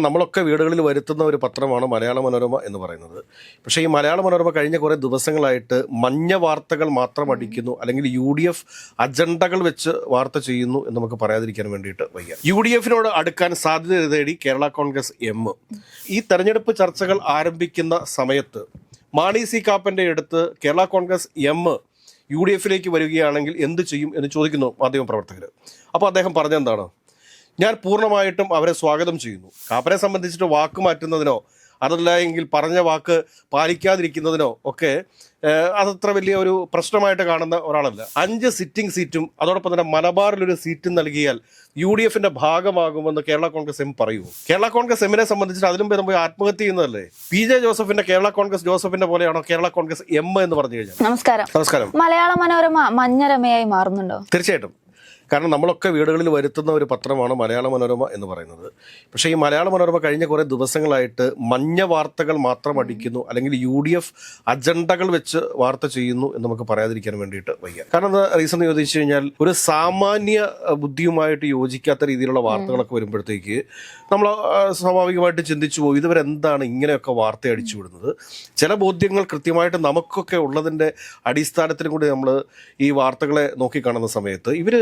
നമ്മളൊക്കെ വീടുകളിൽ വരുത്തുന്ന ഒരു പത്രമാണ് മലയാള മനോരമ എന്ന് പറയുന്നത്. പക്ഷേ ഈ മലയാള മനോരമ കഴിഞ്ഞ കുറേ ദിവസങ്ങളായിട്ട് മഞ്ഞ വാർത്തകൾ മാത്രം അടിക്കുന്നു, അല്ലെങ്കിൽ UDF അജണ്ടകൾ വെച്ച് വാർത്ത ചെയ്യുന്നു എന്ന് നമുക്ക് പറയാതിരിക്കാൻ വേണ്ടിയിട്ട് വയ്യ. UDFിനോട് അടുക്കാൻ സാധ്യത തേടി കേരള കോൺഗ്രസ് എം. ഈ തെരഞ്ഞെടുപ്പ് ചർച്ചകൾ ആരംഭിക്കുന്ന സമയത്ത് മാണി സി കാപ്പൻ്റെ അടുത്ത് കേരള കോൺഗ്രസ് എം UDFിലേക്ക് വരികയാണെങ്കിൽ എന്ത് ചെയ്യും എന്ന് ചോദിക്കുന്നു മാധ്യമപ്രവർത്തകർ. അപ്പോൾ അദ്ദേഹം പറഞ്ഞെന്താണ്? ഞാൻ പൂർണ്ണമായിട്ടും അവരെ സ്വാഗതം ചെയ്യുന്നു. കാപ്പനെ സംബന്ധിച്ചിട്ട് വാക്ക് മാറ്റുന്നതിനോ അതല്ല എങ്കിൽ പറഞ്ഞ വാക്ക് പാലിക്കാതിരിക്കുന്നതിനോ ഒക്കെ അതത്ര വലിയ ഒരു പ്രശ്നമായിട്ട് കാണുന്ന ഒരാളല്ല. 5 സിറ്റിംഗ് സീറ്റും അതോടൊപ്പം തന്നെ മലബാറിലൊരു സീറ്റും നൽകിയാൽ UDFിന്റെ ഭാഗമാകുമെന്ന് കേരള കോൺഗ്രസ് എം പറയുമോ? കേരള കോൺഗ്രസ് എമ്മിനെ സംബന്ധിച്ചിട്ട് അതിലും ഭേദം പോയി ആത്മഹത്യ ചെയ്യുന്നതല്ലേ? PJ ജോസഫിന്റെ കേരള കോൺഗ്രസ് ജോസഫിന്റെ പോലെയാണോ കേരള കോൺഗ്രസ് എം എന്ന് പറഞ്ഞു കഴിഞ്ഞാൽ? നമസ്കാരം. മലയാള മനോരമ മഞ്ഞരമയായി മാറുന്നുണ്ടോ? തീർച്ചയായിട്ടും. കാരണം നമ്മളൊക്കെ വീടുകളിൽ വരുത്തുന്ന ഒരു പത്രമാണ് മലയാള മനോരമ എന്ന് പറയുന്നത്. പക്ഷേ ഈ മലയാള മനോരമ കഴിഞ്ഞ കുറേ ദിവസങ്ങളായിട്ട് മഞ്ഞ വാർത്തകൾ മാത്രം അടിക്കുന്നു, അല്ലെങ്കിൽ UDF അജണ്ടകൾ വെച്ച് വാർത്ത ചെയ്യുന്നു എന്ന് നമുക്ക് പറയാതിരിക്കാൻ വേണ്ടിയിട്ട് വയ്യ. കാരണം എന്താ റീസൺ എന്ന് ചോദിച്ചു കഴിഞ്ഞാൽ, ഒരു സാമാന്യ ബുദ്ധിയുമായിട്ട് യോജിക്കാത്ത രീതിയിലുള്ള വാർത്തകളൊക്കെ വരുമ്പോഴത്തേക്ക് നമ്മൾ സ്വാഭാവികമായിട്ട് ചിന്തിച്ചു പോകും, ഇതുവരെ എന്താണ് ഇങ്ങനെയൊക്കെ വാർത്ത അടിച്ചു വിടുന്നത്. ചില ബോധ്യങ്ങൾ കൃത്യമായിട്ട് നമുക്കൊക്കെ ഉള്ളതിൻ്റെ അടിസ്ഥാനത്തിലും കൂടി നമ്മൾ ഈ വാർത്തകളെ നോക്കിക്കാണുന്ന സമയത്ത് ഇവർ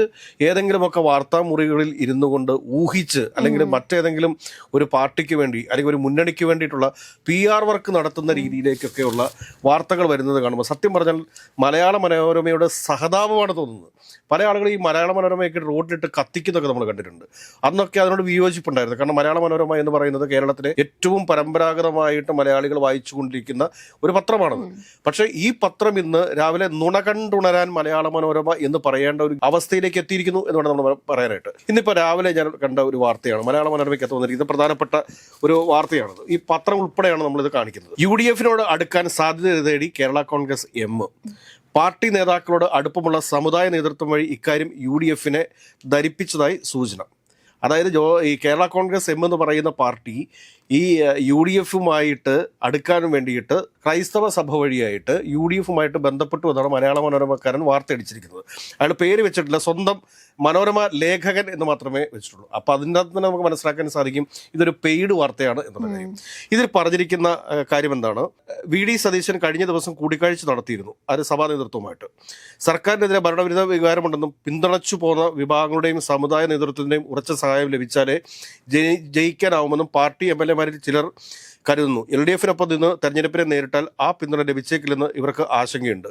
ഏതെങ്കിലുമൊക്കെ വാർത്താ മുറികളിൽ ഇരുന്നു കൊണ്ട് ഊഹിച്ച്, അല്ലെങ്കിൽ മറ്റേതെങ്കിലും ഒരു പാർട്ടിക്ക് വേണ്ടി അല്ലെങ്കിൽ ഒരു മുന്നണിക്ക് വേണ്ടിയിട്ടുള്ള PR വർക്ക് നടത്തുന്ന രീതിയിലേക്കൊക്കെയുള്ള വാർത്തകൾ വരുന്നത് കാണുമ്പോൾ സത്യം പറഞ്ഞാൽ മലയാള മനോരമയുടെ സഹതാപമാണ് തോന്നുന്നത്. പല ആളുകൾ ഈ മലയാള മനോരമയൊക്കെ റോഡിലിട്ട് കത്തിക്കുന്നൊക്കെ നമ്മൾ കണ്ടിട്ടുണ്ട്. അന്നൊക്കെ അതിനോട് വിയോജിപ്പുണ്ടായിരുന്നു. കാരണം മലയാള മനോരമ എന്ന് പറയുന്നത് കേരളത്തിലെ ഏറ്റവും പരമ്പരാഗതമായിട്ട് മലയാളികൾ വായിച്ചുകൊണ്ടിരിക്കുന്ന ഒരു പത്രമാണത്. പക്ഷേ ഈ പത്രം ഇന്ന് രാവിലെ നുണ കണ്ടുണരാൻ മലയാള മനോരമ എന്ന് പറയേണ്ട ഒരു അവസ്ഥയിലേക്ക് എത്തിയിരിക്കുന്നു എന്ന് വേണം നമ്മൾ പറയാനായിട്ട്. ഇന്നിപ്പോൾ രാവിലെ ഞാൻ കണ്ട ഒരു വാർത്തയാണ് മലയാള മനോരമയ്ക്ക് തോന്നിയിരിക്കുന്നത്. പ്രധാനപ്പെട്ട ഒരു വാർത്തയാണത്. ഈ പത്രം ഉൾപ്പെടെയാണ് നമ്മളിത് കാണിക്കുന്നത്. UDFിനോട് അടുക്കാൻ സാധ്യത തേടി കേരള കോൺഗ്രസ് എം. പാർട്ടി നേതാക്കളോട് അടുപ്പമുള്ള സമുദായ നേതൃത്വം വഴി ഇക്കാര്യം UDFിനെ ധരിപ്പിച്ചതായി സൂചന. അതായത് ഈ കേരള കോൺഗ്രസ് എം എന്ന് പറയുന്ന പാർട്ടി ഈ UDFുമായിട്ട് അടുക്കാൻ വേണ്ടിയിട്ട് ക്രൈസ്തവ സഭ വഴിയായിട്ട് UDFുമായിട്ട് ബന്ധപ്പെട്ടു എന്നാണ് മലയാള മനോരമക്കാരൻ വാർത്ത അടിച്ചിരിക്കുന്നത്. അയാൾ പേര് വെച്ചിട്ടില്ല, സ്വന്തം മനോരമ ലേഖകൻ എന്ന് മാത്രമേ വെച്ചിട്ടുള്ളൂ. അപ്പോൾ അതിൻ്റെ അകത്ത് തന്നെ നമുക്ക് മനസ്സിലാക്കാൻ സാധിക്കും ഇതൊരു പെയ്ഡ് വാർത്തയാണ് എന്നുള്ള കാര്യം. ഇതിൽ പറഞ്ഞിരിക്കുന്ന കാര്യം എന്താണ്? VD സതീശൻ കഴിഞ്ഞ ദിവസം കൂടിക്കാഴ്ച നടത്തിയിരുന്നു അത് സഭാ നേതൃത്വമായിട്ട്. സർക്കാരിനെതിരെ ഭരണവിരുദ്ധ വികാരമുണ്ടെന്നും പിന്തുണച്ചു പോകുന്ന വിഭാഗങ്ങളുടെയും സമുദായ നേതൃത്വത്തിൻ്റെയും ഉറച്ച സഹായം ലഭിച്ചാലേ ജയിക്കാനാവുമെന്നും പാർട്ടി MLAമാരിൽ ചിലർ കരുതുന്നു. LDFിനൊപ്പം നിന്ന് തെരഞ്ഞെടുപ്പിനെ നേരിട്ടാൽ ആ പിന്തുണ ലഭിച്ചേക്കില്ലെന്ന് ഇവർക്ക് ആശങ്കയുണ്ട്.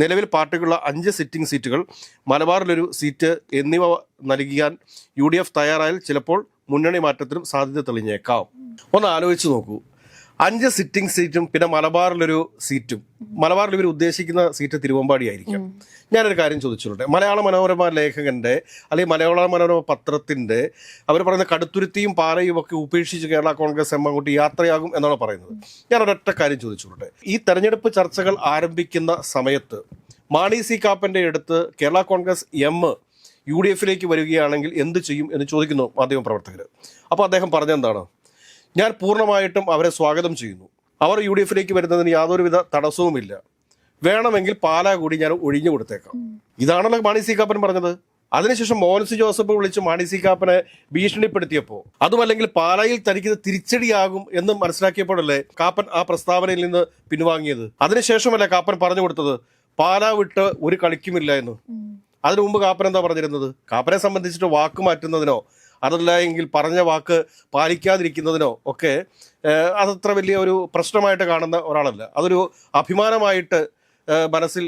നിലവിൽ പാർട്ടിക്കുള്ള 5 സിറ്റിംഗ് സീറ്റുകൾ, മലബാറിലൊരു സീറ്റ് എന്നിവ നൽകിയാൽ UDF തയ്യാറായാൽ ചിലപ്പോൾ മുന്നണി മാറ്റത്തിനും സാധ്യത തെളിഞ്ഞേക്കാം. ഒന്ന് ആലോചിച്ച് നോക്കൂ, 5 സിറ്റിംഗ് സീറ്റും പിന്നെ മലബാറിലൊരു സീറ്റും. മലബാറിൽ ഇവർ ഉദ്ദേശിക്കുന്ന സീറ്റ് തിരുവമ്പാടി ആയിരിക്കാം. ഞാനൊരു കാര്യം ചോദിച്ചോട്ടെ, മലയാള മനോരമ ലേഖകൻ്റെ അല്ലെങ്കിൽ മലയാള മനോരമ പത്രത്തിൻ്റെ അവർ പറയുന്ന കടുത്തുരുത്തിയും പാറയും ഒക്കെ ഉപേക്ഷിച്ച് കേരള കോൺഗ്രസ് എം അങ്ങോട്ട് യാത്രയാകും എന്നാണ് പറയുന്നത്. ഞാനൊരൊറ്റ കാര്യം ചോദിച്ചോട്ടെ, ഈ തെരഞ്ഞെടുപ്പ് ചർച്ചകൾ ആരംഭിക്കുന്ന സമയത്ത് മാണി സി കാപ്പൻ്റെ അടുത്ത് കേരള കോൺഗ്രസ് എം UDFിലേക്ക് വരികയാണെങ്കിൽ എന്ത് ചെയ്യും എന്ന് ചോദിക്കുന്നു മാധ്യമപ്രവർത്തകർ. അപ്പോൾ അദ്ദേഹം പറഞ്ഞെന്താണ്? ഞാൻ പൂർണ്ണമായിട്ടും അവരെ സ്വാഗതം ചെയ്യുന്നു. അവർ UDFിലേക്ക് വരുന്നതിന് യാതൊരുവിധ തടസ്സവുമില്ല. വേണമെങ്കിൽ പാലാ കൂടി ഞാൻ ഒഴിഞ്ഞു കൊടുത്തേക്കാം. ഇതാണല്ലോ മാണി സി കാപ്പൻ പറഞ്ഞത്. അതിനുശേഷം മോഹൻ സി ജോസഫ് വിളിച്ച് മാണി സി കാപ്പനെ ഭീഷണിപ്പെടുത്തിയപ്പോൾ, അതുമല്ലെങ്കിൽ പാലായിൽ തനിക്ക് തിരിച്ചടിയാകും എന്ന് മനസ്സിലാക്കിയപ്പോഴല്ലേ കാപ്പൻ ആ പ്രസ്താവനയിൽ നിന്ന് പിൻവാങ്ങിയത്. അതിനുശേഷമല്ലേ കാപ്പൻ പറഞ്ഞു കൊടുത്തത് പാലാ വിട്ട് ഒരു കളിക്കുമില്ല എന്ന്. അതിനു മുമ്പ് കാപ്പൻ എന്താ പറഞ്ഞിരുന്നത്? കാപ്പനെ സംബന്ധിച്ചിട്ട് വാക്ക് മാറ്റുന്നതിനോ അതല്ല എങ്കിൽ പറഞ്ഞ വാക്ക് പാലിക്കാതിരിക്കുന്നതിനോ ഒക്കെ അതത്ര വലിയ ഒരു പ്രശ്നമായിട്ട് കാണുന്ന ഒരാളല്ല. അതൊരു അഭിമാനമായിട്ട് മനസ്സിൽ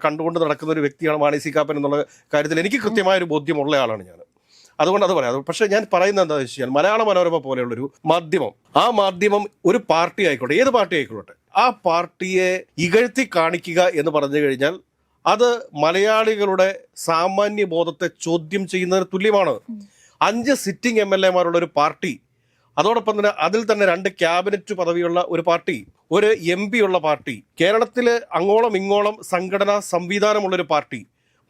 കണ്ടുകൊണ്ട് നടക്കുന്ന ഒരു വ്യക്തിയാണ് മാണി സി കാപ്പൻ എന്നുള്ള കാര്യത്തിൽ എനിക്ക് കൃത്യമായൊരു ബോധ്യമുള്ള ആളാണ് ഞാൻ. അതുകൊണ്ട് അത് പറയാം. പക്ഷേ ഞാൻ പറയുന്നത് എന്താണെന്ന് വെച്ച് കഴിഞ്ഞാൽ, മലയാള മനോരമ പോലെയുള്ളൊരു മാധ്യമം, ആ മാധ്യമം ഒരു പാർട്ടി ആയിക്കോട്ടെ, ഏത് പാർട്ടി ആയിക്കോട്ടെ, ആ പാർട്ടിയെ ഇകഴ്ത്തി കാണിക്കുക എന്ന് പറഞ്ഞു കഴിഞ്ഞാൽ അത് മലയാളികളുടെ സാമാന്യ ബോധത്തെ ചോദ്യം ചെയ്യുന്നതിന് തുല്യമാണ്. 5 സിറ്റിംഗ് MLAമാരുള്ള ഒരു പാർട്ടി, അതോടൊപ്പം തന്നെ അതിൽ തന്നെ 2 ക്യാബിനറ്റ് പദവിയുള്ള ഒരു പാർട്ടി, ഒരു MP ഉള്ള പാർട്ടി, കേരളത്തിൽ അങ്ങോളം ഇങ്ങോളം സംഘടനാ സംവിധാനമുള്ളൊരു പാർട്ടി,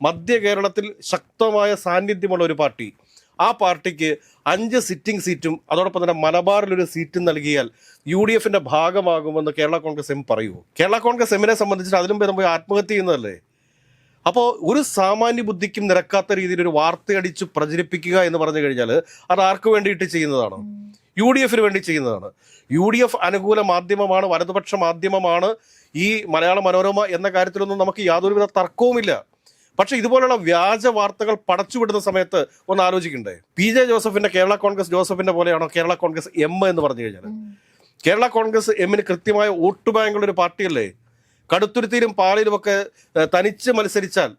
മധ്യ കേരളത്തിൽ ശക്തമായ സാന്നിധ്യമുള്ള ഒരു പാർട്ടി, ആ പാർട്ടിക്ക് 5 സിറ്റിംഗ് സീറ്റും അതോടൊപ്പം തന്നെ മലബാറിലൊരു സീറ്റും നൽകിയാൽ UDFിന്റെ ഭാഗമാകുമെന്ന് കേരള കോൺഗ്രസ് എം പറയുമോ? കേരള കോൺഗ്രസ് എമ്മിനെ സംബന്ധിച്ചിട്ട് അതിലും ഭേദം പോയി ആത്മഹത്യ ചെയ്യുന്നതല്ലേ? അപ്പോൾ ഒരു സാമാന്യ ബുദ്ധിക്കും നിരക്കാത്ത രീതിയിൽ ഒരു വാർത്തയടിച്ച് പ്രചരിപ്പിക്കുക എന്ന് പറഞ്ഞു കഴിഞ്ഞാൽ അത് ആർക്ക് വേണ്ടിയിട്ട് ചെയ്യുന്നതാണ്? UDF വേണ്ടി ചെയ്യുന്നതാണ്. UDF അനുകൂല മാധ്യമമാണ്, വലതുപക്ഷ മാധ്യമമാണ് ഈ മലയാള മനോരമ എന്ന കാര്യത്തിലൊന്നും നമുക്ക് യാതൊരുവിധ തർക്കവുമില്ല. പക്ഷെ ഇതുപോലുള്ള വ്യാജ വാർത്തകൾ പടച്ചുവിടുന്ന സമയത്ത് ഒന്ന് ആലോചിക്കണ്ടേ? PJ ജോസഫിന്റെ കേരള കോൺഗ്രസ് ജോസഫിന്റെ പോലെയാണോ കേരള കോൺഗ്രസ് M എന്ന് പറഞ്ഞു കഴിഞ്ഞാൽ? കേരള കോൺഗ്രസ് എമ്മിന് കൃത്യമായ വോട്ട് ബാങ്കുള്ള ഒരു പാർട്ടിയല്ലേ? കടുത്തുരുത്തിയിലും പാലയിലുമൊക്കെ തനിച്ച് മത്സരിച്ചാൽ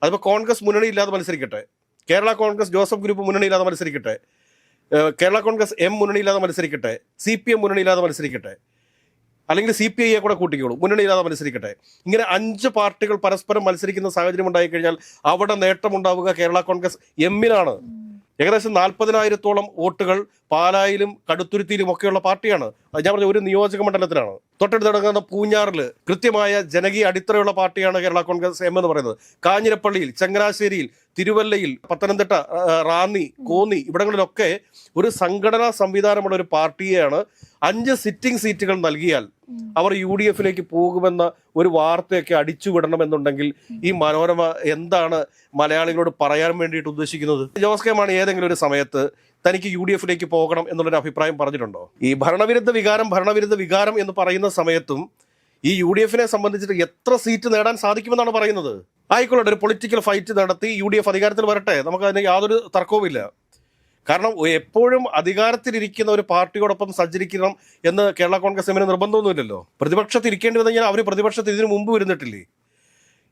അതിപ്പോൾ കോൺഗ്രസ് മുന്നണി ഇല്ലാതെ മത്സരിക്കട്ടെ, കേരള കോൺഗ്രസ് ജോസഫ് ഗ്രൂപ്പ് മുന്നണി ഇല്ലാതെ മത്സരിക്കട്ടെ, കേരള കോൺഗ്രസ് M മുന്നണി ഇല്ലാതെ മത്സരിക്കട്ടെ, CPM മുന്നണി ഇല്ലാതെ മത്സരിക്കട്ടെ, അല്ലെങ്കിൽ CPI കൂടെ കൂട്ടിക്കോളൂ, മുന്നണി ഇല്ലാതെ മത്സരിക്കട്ടെ. ഇങ്ങനെ 5 പാർട്ടികൾ പരസ്പരം മത്സരിക്കുന്ന സാഹചര്യം ഉണ്ടായിക്കഴിഞ്ഞാൽ അവിടെ നേട്ടമുണ്ടാവുക കേരള കോൺഗ്രസ് എമ്മിനാണ്. ഏകദേശം 40,000-ഓളം വോട്ടുകൾ പാലായിലും കടുത്തുരുത്തിയിലും ഒക്കെയുള്ള പാർട്ടിയാണ്. ഞാൻ പറഞ്ഞ ഒരു നിയോജക മണ്ഡലത്തിലാണ്. തൊട്ടടുത്ത് നടക്കുന്ന പൂഞ്ഞാറിൽ കൃത്യമായ ജനകീയ അടിത്തറയുള്ള പാർട്ടിയാണ് കേരള കോൺഗ്രസ് M എന്ന് പറയുന്നത്. കാഞ്ഞിരപ്പള്ളിയിൽ, ചങ്ങനാശ്ശേരിയിൽ, തിരുവല്ലയിൽ, പത്തനംതിട്ട, റാന്നി, കോന്നി ഇവിടങ്ങളിലൊക്കെ ഒരു സംഘടനാ സംവിധാനമുള്ള ഒരു പാർട്ടിയെയാണ് 5 സിറ്റിംഗ് സീറ്റുകൾ നൽകിയാൽ അവർ UDF പോകുമെന്ന ഒരു വാർത്തയൊക്കെ അടിച്ചുവിടണമെന്നുണ്ടെങ്കിൽ ഈ മനോരമ എന്താണ് മലയാളികളോട് പറയാൻ വേണ്ടിയിട്ട് ഉദ്ദേശിക്കുന്നത്? ജോസ് കെ മാണി ഏതെങ്കിലും ഒരു സമയത്ത് തനിക്ക് UDF പോകണം എന്നുള്ളൊരു അഭിപ്രായം പറഞ്ഞിട്ടുണ്ടോ? ഈ ഭരണവിരുദ്ധ വികാരം എന്ന് പറയുന്ന സമയത്തും ഈ UDF സംബന്ധിച്ചിട്ട് എത്ര സീറ്റ് നേടാൻ സാധിക്കുമെന്നാണ് പറയുന്നത്. ആയിക്കൊള്ളട്ടെ, ഒരു പൊളിറ്റിക്കൽ ഫൈറ്റ് നടത്തി UDF അധികാരത്തിൽ വരട്ടെ, നമുക്ക് അതിന് യാതൊരു തർക്കവുമില്ല. കാരണം എപ്പോഴും അധികാരത്തിലിരിക്കുന്ന ഒരു പാർട്ടിയോടൊപ്പം സഞ്ചരിക്കണം എന്ന് കേരള കോൺഗ്രസ് എമ്മിന് നിർബന്ധമൊന്നുമില്ലല്ലോ. പ്രതിപക്ഷത്ത് ഇരിക്കേണ്ടി വന്നു കഴിഞ്ഞാൽ അവർ പ്രതിപക്ഷത്ത് ഇതിനു മുമ്പ് വരുന്നിട്ടില്ലേ?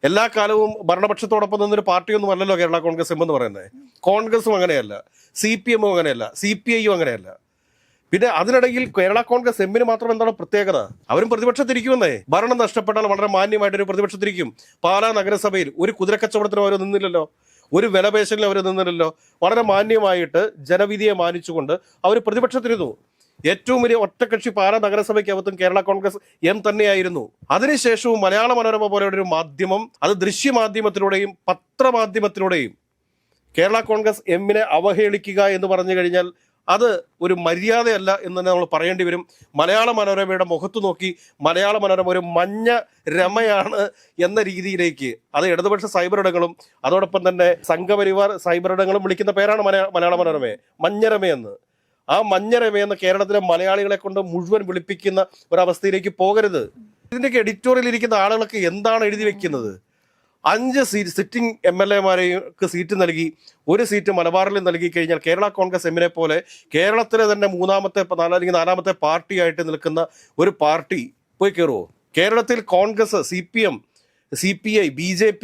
എല്ലാ കാലവും ഭരണപക്ഷത്തോടൊപ്പം നിന്നൊരു പാർട്ടിയൊന്നും അല്ലല്ലോ കേരള കോൺഗ്രസ് എം എന്ന് പറയുന്നത്. കോൺഗ്രസും അങ്ങനെയല്ല, CPM അങ്ങനെയല്ല, CPI അങ്ങനെയല്ല. പിന്നെ അതിനിടയിൽ കേരള കോൺഗ്രസ് എമ്മിന് മാത്രം എന്താണ് പ്രത്യേകത? അവരും പ്രതിപക്ഷത്തിരിക്കുമെന്നേ. ഭരണം നഷ്ടപ്പെട്ടാൽ വളരെ മാന്യമായിട്ടൊരു പ്രതിപക്ഷത്തിരിക്കും. പാലാ നഗരസഭയിൽ ഒരു കുതിരക്കച്ചവടത്തിനും അവർ നിന്നില്ലല്ലോ, ഒരു വിലപേശലിനും അവർ നിന്നില്ലല്ലോ. വളരെ മാന്യമായിട്ട് ജനവിധിയെ മാനിച്ചുകൊണ്ട് അവർ പ്രതിപക്ഷത്തിരുന്നു. ഏറ്റവും വലിയ ഒറ്റക്കക്ഷി പാലാ നഗരസഭയ്ക്കകത്തും കേരള കോൺഗ്രസ് M തന്നെയായിരുന്നു. അതിനുശേഷവും മലയാള മനോരമ പോലെയുള്ള ഒരു മാധ്യമം, അത് ദൃശ്യമാധ്യമത്തിലൂടെയും പത്രമാധ്യമത്തിലൂടെയും കേരള കോൺഗ്രസ് എമ്മിനെ അവഹേളിക്കുക എന്ന് പറഞ്ഞു കഴിഞ്ഞാൽ അത് ഒരു മര്യാദയല്ല എന്ന് തന്നെ നമ്മൾ പറയേണ്ടി വരും. മലയാള മനോരമയുടെ മുഖത്ത് നോക്കി മലയാള മനോരമ ഒരു മഞ്ഞ രമയാണ് എന്ന രീതിയിലേക്ക്, അത് ഇടതുപക്ഷ സൈബറിടങ്ങളും അതോടൊപ്പം തന്നെ സംഘപരിവാർ സൈബറിടങ്ങളും വിളിക്കുന്ന പേരാണ് മലയാള മനോരമയെ മഞ്ഞരമയെന്ന്. ആ മഞ്ഞരമയെന്ന് കേരളത്തിലെ മലയാളികളെ കൊണ്ട് മുഴുവൻ വിളിപ്പിക്കുന്ന ഒരവസ്ഥയിലേക്ക് പോകരുത്. ഇതിൻ്റെയൊക്കെ എഡിറ്റോറിയൽ ഇരിക്കുന്ന ആളുകളൊക്കെ എന്താണ് എഴുതി വെക്കുന്നത്? 5 സിറ്റിംഗ് MLA-മാർക്ക് സീറ്റ് നൽകി, ഒരു സീറ്റ് മലബാറിൽ നൽകി കഴിഞ്ഞാൽ കേരള കോൺഗ്രസ് എമ്മിനെ പോലെ കേരളത്തിലെ തന്നെ 4ാമത്തെ പാർട്ടിയായിട്ട് നിൽക്കുന്ന ഒരു പാർട്ടി പോയി കയറുമോ? കേരളത്തിൽ കോൺഗ്രസ്, CPM, CPI, BJP,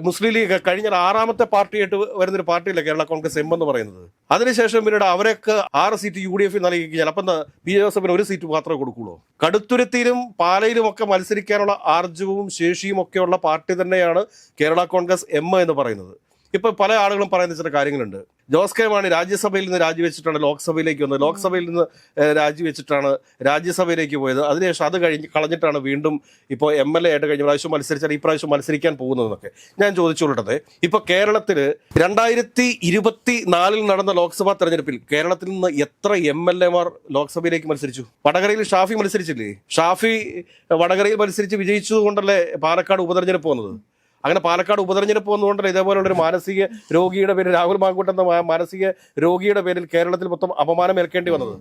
മുസ്ലിം ലീഗ് കഴിഞ്ഞ 6ാമത്തെ പാർട്ടിയായിട്ട് വരുന്നൊരു പാർട്ടിയല്ലേ കേരള കോൺഗ്രസ് എം എന്ന് പറയുന്നത്. അതിനുശേഷം പിന്നീട് അവരൊക്കെ 6 സീറ്റ് UDF നൽകി കഴിഞ്ഞാൽ അപ്പം PJ ജോസഫിന് ഒരു സീറ്റ് മാത്രമേ കൊടുക്കുള്ളൂ. കടുത്തുരുത്തിയിലും പാലയിലും ഒക്കെ മത്സരിക്കാനുള്ള ആർജവും ശേഷിയും ഒക്കെയുള്ള പാർട്ടി തന്നെയാണ് കേരള കോൺഗ്രസ് M എന്ന് പറയുന്നത്. ഇപ്പൊ പല ആളുകളും പറയുന്ന ചില കാര്യങ്ങളുണ്ട്. ജോസ് കെ മാണി രാജ്യസഭയിൽ നിന്ന് രാജിവെച്ചിട്ടാണ് ലോക്സഭയിലേക്ക് വന്നത്, ലോക്സഭയിൽ നിന്ന് രാജിവെച്ചിട്ടാണ് രാജ്യസഭയിലേക്ക് പോയത്, അതിനുശേഷം അത് കളഞ്ഞിട്ടാണ് വീണ്ടും ഇപ്പോൾ MLA ആയിട്ട് കഴിഞ്ഞ പ്രാവശ്യം മത്സരിച്ചാൽ ഈ പ്രാവശ്യം മത്സരിക്കാൻ പോകുന്നതെന്നൊക്കെ ഞാൻ ചോദിച്ചുകൊള്ളട്ടെ. ഇപ്പൊ കേരളത്തിൽ 2024 നടന്ന ലോക്സഭാ തെരഞ്ഞെടുപ്പിൽ കേരളത്തിൽ നിന്ന് എത്ര MLA-മാർ ലോക്സഭയിലേക്ക് മത്സരിച്ചു? വടകരയിൽ ഷാഫി മത്സരിച്ചില്ലേ? ഷാഫി വടകരയിൽ മത്സരിച്ച് വിജയിച്ചതുകൊണ്ടല്ലേ പാലക്കാട് ഉപതെരഞ്ഞെടുപ്പ് വന്നത്. അങ്ങനെ പാലക്കാട് ഉപതെരഞ്ഞെടുപ്പ് വന്നുകൊണ്ടല്ല ഇതേപോലുള്ളൊരു മാനസിക രോഗിയുടെ പേരിൽ, രാഹുൽ മാങ്കൂട്ട് എന്ന മാനസിക രോഗിയുടെ പേരിൽ കേരളത്തിൽ മൊത്തം അപമാനം ഏൽക്കേണ്ടി വന്നത്.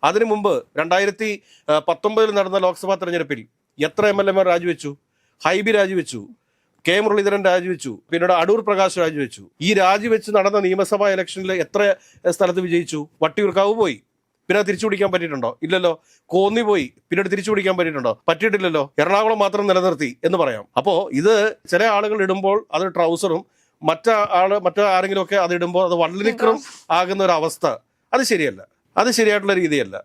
അതിനു മുമ്പ് 2019 നടന്ന ലോക്സഭാ തെരഞ്ഞെടുപ്പിൽ എത്ര MLA-മാർ രാജിവെച്ചു? ഹൈബി രാജിവെച്ചു, K മുരളീധരൻ രാജിവെച്ചു, പിന്നീട് അടൂർ പ്രകാശ് രാജിവെച്ചു. ഈ രാജിവെച്ച് നടന്ന നിയമസഭാ ഇലക്ഷനിൽ എത്ര സ്ഥലത്ത് വിജയിച്ചു? വട്ടിയൂർക്കാവ് പോയി, പിന്നെ തിരിച്ചു പിടിക്കാൻ പറ്റിയിട്ടുണ്ടോ? ഇല്ലല്ലോ. കോന്നി പോയി, പിന്നീട് തിരിച്ചു പിടിക്കാൻ പറ്റിയിട്ടുണ്ടോ? പറ്റിയിട്ടില്ലല്ലോ. എറണാകുളം മാത്രം നിലനിർത്തി എന്ന് പറയാം. അപ്പോൾ ഇത് ചില ആളുകൾ ഇടുമ്പോൾ അത് ട്രൗസറും മറ്റാരെങ്കിലും ഒക്കെ അത് ഇടുമ്പോൾ അത് വള്ളിനിക്കറും ആകുന്ന ഒരു അവസ്ഥ, അത് ശരിയല്ല, അത് ശരിയായിട്ടുള്ള രീതിയല്ല.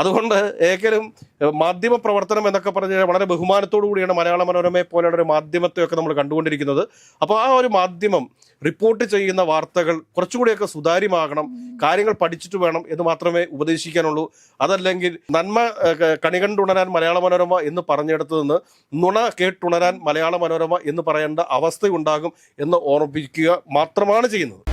അതുകൊണ്ട് ഏകലും മാധ്യമ പ്രവർത്തനം എന്നൊക്കെ പറഞ്ഞാൽ വളരെ ബഹുമാനത്തോടു കൂടിയാണ് മലയാള മനോരമയെ പോലെയുള്ള ഒരു മാധ്യമത്തെയൊക്കെ നമ്മൾ കണ്ടുകൊണ്ടിരിക്കുന്നത്. അപ്പോൾ ആ ഒരു മാധ്യമം റിപ്പോർട്ട് ചെയ്യുന്ന വാർത്തകൾ കുറച്ചുകൂടിയൊക്കെ സുതാര്യമാകണം, കാര്യങ്ങൾ പഠിച്ചിട്ട് വേണം എന്ന് മാത്രമേ ഉപദേശിക്കാനുള്ളൂ. അതല്ലെങ്കിൽ നന്മ കണികണ്ടുണരാൻ മലയാള മനോരമ എന്ന് പറഞ്ഞെടുത്തു നിന്ന് നുണ കേട്ടുണരാൻ മലയാള മനോരമ എന്ന് പറയേണ്ട അവസ്ഥയുണ്ടാകും എന്ന് ഓർമ്മിപ്പിക്കുക മാത്രമാണ് ചെയ്യുന്നത്.